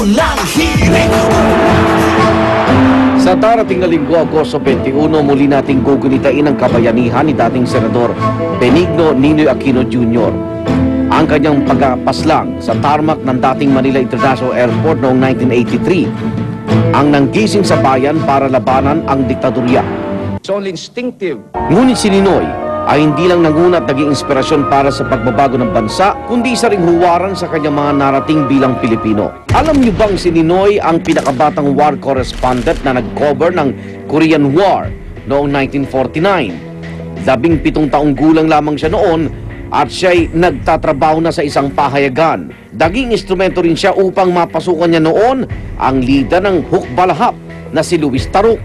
Unang hirit. Sa darating na linggo, Agosto 21, muli nating gugunitain ang kabayanihan ni dating Senador Benigno Ninoy Aquino Jr. Ang kanyang pagpaslang sa tarmac ng dating Manila International Airport noong 1983 ang nanggising sa bayan para labanan ang diktadorya. It's only instinctive. Ngunit si Ninoy ay hindi lang nangunat naging inspirasyon para sa pagbabago ng bansa, kundi isa ring huwaran sa kanyang mga narating bilang Pilipino. Alam niyo bang si Ninoy ang pinakabatang war correspondent na nag-cover ng Korean War noong 1949? 17 taong gulang lamang siya noon at siya'y nagtatrabaho na sa isang pahayagan. Daging instrumento rin siya upang mapasukan niya noon ang lider ng hukbalahap na si Luis Taruk.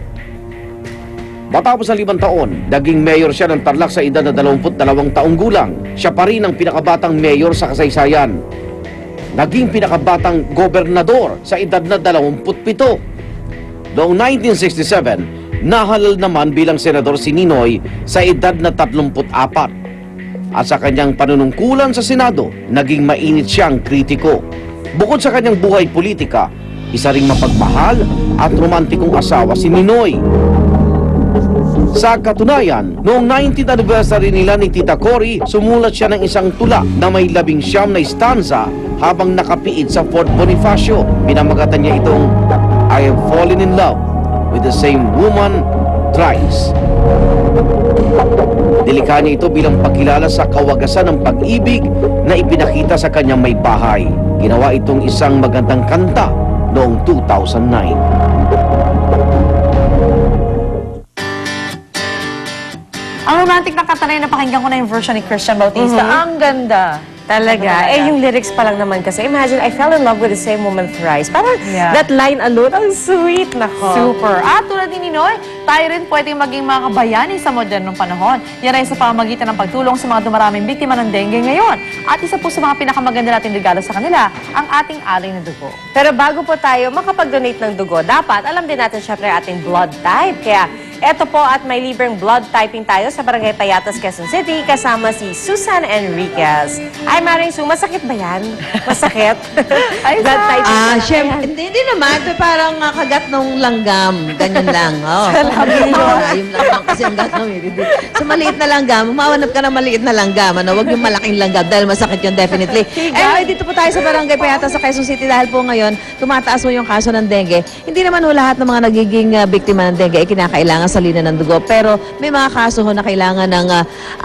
Matapos ang 5 taon, naging mayor siya ng Tarlac sa edad na 22 taong gulang. Siya pa rin ang pinakabatang mayor sa kasaysayan. Naging pinakabatang gobernador sa edad na 27. Noong 1967, nahalal naman bilang senador si Ninoy sa edad na 34. At sa kanyang panunungkulan sa Senado, naging mainit siyang kritiko. Bukod sa kanyang buhay politika, isa ring mapagmahal at romantikong asawa si Ninoy. Sa katunayan, noong 19th anniversary nila ni Tita Cory, sumulat siya ng isang tula na may 19 na stanza habang nakapiit sa Fort Bonifacio. Pinamagatan niya itong I have fallen in love with the same woman thrice. Nilikha niya ito bilang pagkilala sa kawagasan ng pag-ibig na ipinakita sa kanyang may bahay. Ginawa itong isang magandang kanta noong 2009. Ang romantic na kanta na yun, napakinggan ko na yung version ni Christian Bautista. Ang ganda. Talaga. Eh, yung lyrics pa lang naman kasi. Imagine, I fell in love with the same woman thrice. Parang that line alone, ang sweet. Nako. Super. At tulad ni Ninoy, tayo rin pwedeng maging mga kabayani sa modernong panahon. Yan ay sa pamamagitan ng pagtulong sa mga dumaraming biktima ng dengue ngayon. At isa po sa mga pinakamaganda nating regalo sa kanila, ang ating alay na dugo. Pero bago po tayo makapag-donate ng dugo, dapat alam din natin syempre ating blood type. Kaya eto po at may libreng blood typing tayo sa Barangay Payatas, Quezon City, kasama si Susan Enriquez. Ay, Maring Su, masakit ba yan? Masakit? Ay, blood typing ka lang. Siyempre, hindi naman. Ito parang kagat nung langgam. Ganyan lang. Oh. Yung langgam kasi ang gat namin. So, maliit na langgam. Umawanap ka ng maliit na langgam. Ano? Huwag yung malaking langgam dahil masakit yun definitely. Anyway, dito po tayo sa Barangay Payatas sa Quezon City dahil po ngayon, tumataas po yung kaso ng dengue. Hindi naman po lahat ng mga nagiging biktima ng dengue ay kinakailangan salina ng dugo. Pero may mga kaso ho na kailangan ng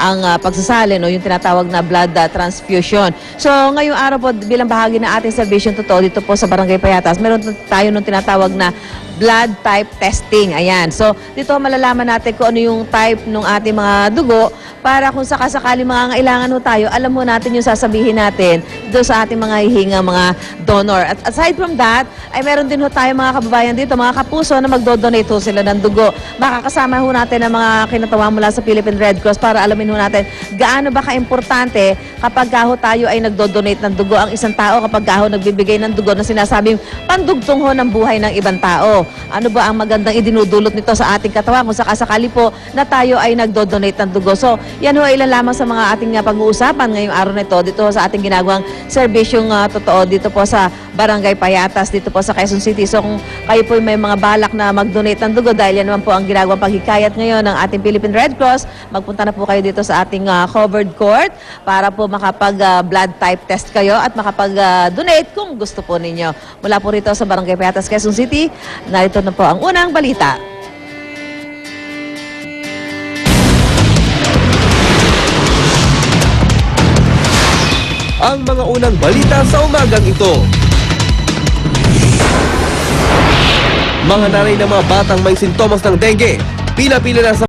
ang pagsasalin o yung tinatawag na blood transfusion. So, ngayong araw po, bilang bahagi ng ating Salvation Totoo dito po sa Barangay Payatas, meron tayo nung tinatawag na blood type testing. Ayan. So, dito malalaman natin kung ano yung type ng ating mga dugo para kung sakasakali mga kailangan ho tayo, alam mo natin yung sasabihin natin doon sa ating mga hihinga, mga donor. At aside from that, ay meron din ho tayo mga kababayan dito, mga kapuso na magdodonate ho sila ng dugo. Makakasama ho natin ang mga kinatawa mula sa Philippine Red Cross para alamin ho natin gaano ba ka-importante kapag ho tayo ay nagdodonate ng dugo ang isang tao, kapag ho nagbibigay ng dugo na sinasabing pandugtong ho ng buhay ng ibang tao. Ano ba ang magandang idinudulot nito sa ating katawan kung sakasakali po na tayo ay nagdodonate ng dugo. So, yan ho ilan lamang sa mga ating pag-uusapan ngayong araw na ito dito sa ating ginagawang serbisyong totoo dito po sa Barangay Payatas dito po sa Quezon City. So, kung kayo po may mga balak na mag-donate ng dugo dahil yan naman po ang ginagawang paghikayat ngayon ng ating Philippine Red Cross, magpunta na po kayo dito sa ating covered court para po makapag-blood type test kayo at makapag-donate kung gusto po ninyo. Mula po rito sa Barangay Payatas, Quezon City, narito na po ang unang balita. Ang mga unang balita sa umagang ito. Mga nanay ng mga batang may sintomas ng dengue, pila-pila na sa